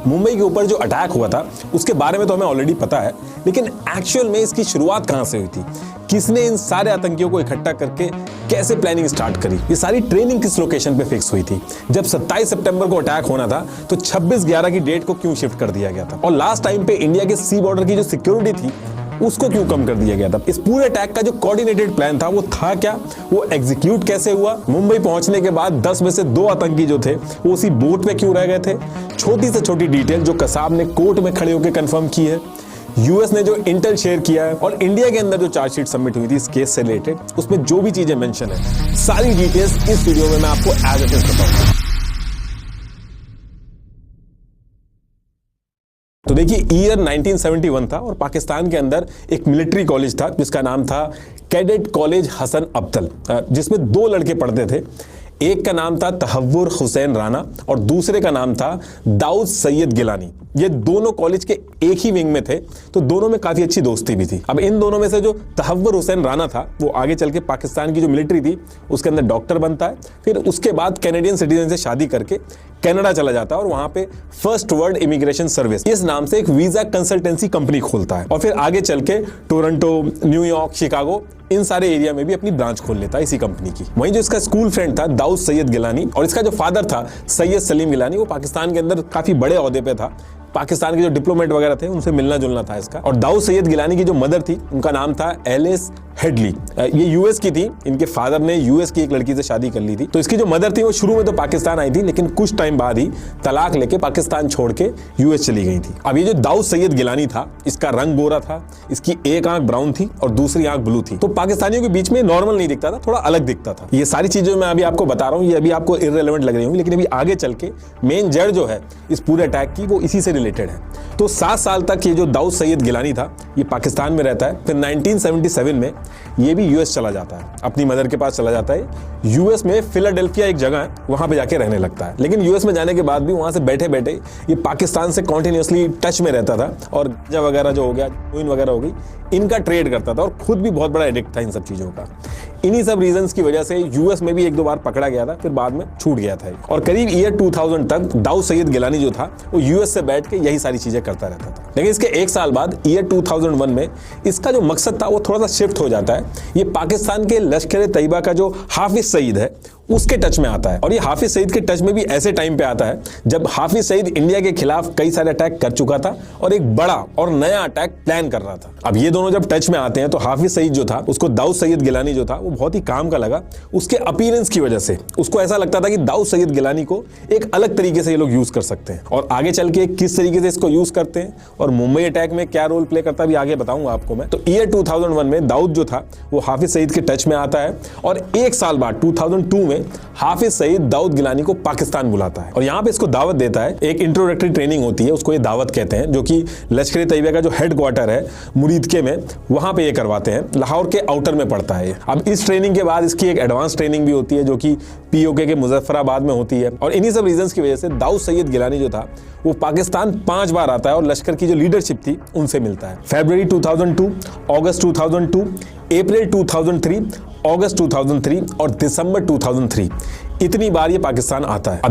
मुंबई के ऊपर जो अटैक हुआ था उसके बारे में तो हमें ऑलरेडी पता है, लेकिन एक्चुअल में इसकी शुरुआत कहां से हुई थी, किसने इन सारे आतंकियों को इकट्ठा करके कैसे प्लानिंग स्टार्ट करी, ये सारी ट्रेनिंग किस लोकेशन पे फिक्स हुई थी, जब 27 सितंबर को अटैक होना था तो 26/11 की डेट को क्यों शिफ्ट कर दिया गया था, और लास्ट टाइम पे इंडिया के सी बॉर्डर की जो सिक्योरिटी थी उसको क्यों कम कर दिया गया था। इस पूरे अटैक का जो कोऑर्डिनेटेड प्लान था वो था क्या, वो एग्जीक्यूट कैसे हुआ, मुंबई पहुंचने के बाद 10 में से 2 आतंकी जो थे वो उसी बोट में क्यों रह गए थे, छोटी से छोटी डिटेल जो कसाब ने कोर्ट में खड़े होकर कंफर्म की है, यूएस ने जो इंटेल शेयर किया है, और इंडिया के अंदर जो चार्जशीट सबमिट हुई थी इस केस से रिलेटेड उसमें जो भी चीजें मेंशन है सारी डिटेल्स इस वीडियो में मैं आपको एज इट इज बताऊंगा। तो देखिए, ईयर 1971 था और पाकिस्तान के अंदर एक मिलिट्री कॉलेज था जिसका नाम था कैडेट कॉलेज हसन अब्दल, जिसमें 2 लड़के पढ़ते थे। एक का नाम था तहव्वुर हुसैन राना और दूसरे का नाम था दाऊद सैयद गिलानी। ये दोनों कॉलेज के एक ही विंग में थे, तो दोनों में काफी अच्छी दोस्ती भी थी। अब इन दोनों में से जो तहव्वुर हुसैन राना था वो आगे चल के पाकिस्तान की जो मिलिट्री थी उसके अंदर डॉक्टर बनता है, फिर उसके बाद कैनेडियन सिटीजन से शादी करके कनाडा चला जाता है और वहां पे फर्स्ट वर्ल्ड इमिग्रेशन सर्विस इस नाम से एक वीजा कंसल्टेंसी कंपनी खोलता है, और फिर आगे चल के टोरंटो, न्यूयॉर्क, शिकागो इन सारे एरिया में भी अपनी ब्रांच खोल लेता है इसी कंपनी की। वहीं जो इसका स्कूल फ्रेंड था दाऊद सैयद गिलानी, और इसका जो फादर था सैयद सलीम गिलानी, वो पाकिस्तान के अंदर काफी बड़े ओहदे पे था, पाकिस्तान के जो डिप्लोमेट वगैरह थे उनसे मिलना जुलना था इसका। और दाऊद सैयद गिलानी की जो मदर थी उनका नाम था एलिस हेडली, ये यूएस की थी, इनके फादर ने यूएस की एक लड़की से शादी कर ली थी। तो इसकी जो मदर थी वो शुरू में तो पाकिस्तान आई थी, लेकिन कुछ टाइम बाद ही तलाक लेके पाकिस्तान छोड़ के यूएस चली गई थी। अब ये जो दाऊद सैयद गिलानी था इसका रंग गोरा था, इसकी एक आंख ब्राउन थी और दूसरी आंख ब्लू थी, तो पाकिस्तानियों के बीच में नॉर्मल नहीं दिखता था, थोड़ा अलग दिखता था। ये सारी चीजें मैं अभी आपको बता रहा हूँ, ये अभी आपको इररिलेवेंट लग रही होंगी, लेकिन अभी आगे चल के मेन जड़ जो है इस पूरे अटैक की वो इसी से रिलेटेड है। तो 7 साल तक ये जो दाऊद सैयद गिलानी था ये पाकिस्तान में रहता है, फिर 1977 में ये भी यूएस चला जाता है, अपनी मदर के पास चला जाता है। यूएस में फिलाडेल्फिया एक जगह है, वहां पे जाके रहने लगता है, लेकिन यूएस में जाने के बाद भी वहां से बैठे बैठे ये पाकिस्तान से कॉन्टिन्यूसली टच में रहता था, और गांजा वगैरह जो हो गया, कोइन वगैरह हो गई, इनका ट्रेड करता था, और खुद भी बहुत बड़ा एडिक्ट था इन सब चीजों का। इन्हीं सब रीजंस की वजह से यूएस में भी 1-2 बार पकड़ा गया था, फिर बाद में छूट गया था। और करीब ईयर 2000 तक दाऊद सैयद गिलानी जो था वो यूएस से बैठ के यही सारी चीजें करता रहता था। लेकिन इसके 1 साल बाद ईयर 2001 में इसका जो मकसद था वो थोड़ा सा शिफ्ट हो जाता है। ये पाकिस्तान के लश्कर तैयबा का जो हाफिज सईद है उसके टच में आता है, और ये हाफिज सईद के टच में भी ऐसे टाइम पे आता है जब हाफिज सईद इंडिया के खिलाफ कई सारे अटैक कर चुका था और एक बड़ा और नया अटैक प्लान कर रहा था। अब ये दोनों जब टच में आते हैं तो हाफिज सईद जो था उसको दाऊद सैयद गिलानी जो था वो बहुत ही काम का लगा, उसके अपीयरेंस की वजह से उसको ऐसा लगता था कि दाऊद सैयद गिलानी को एक अलग तरीके से ये लोग यूज कर सकते हैं, और आगे चल के किस तरीके से इसको यूज करते हैं और मुंबई अटैक में क्या रोल प्ले करता है भी आगे बताऊंगा आपको मैं। तो ईयर 2001 में दाऊद जो था वो हाफिज सईद के टच में आता है, और 1 साल बाद 2002 में हाफिज सईद दाऊद गिलानी को पाकिस्तान बुलाता है और यहाँ पे इसको दावत देता है। एक इंट्रोडक्टरी ट्रेनिंग होती है, उसको ये दावत कहते हैं, जो कि लश्कर तैयबा का जो हेडक्वार्टर है मुरीदके में वहां पे ये करवाते हैं, लाहौर के आउटर में पड़ता है। अब इस ट्रेनिंग के बाद इसकी एक एडवांस ट्रेनिंग भी होती है जो कि पीओके के मुजफ्फराबाद में होती है, और इन्हीं सब रीजंस की वजह से दाऊद सैयद गिलानी जो था वो पाकिस्तान 5 बार आता है और लश्कर की जो लीडरशिप थी उनसे मिलता है। फरवरी 2002, अगस्त 2002, अप्रैल 2003, अगस्त 2003 और दिसंबर 2003, इतनी बार ये पाकिस्तान आता है।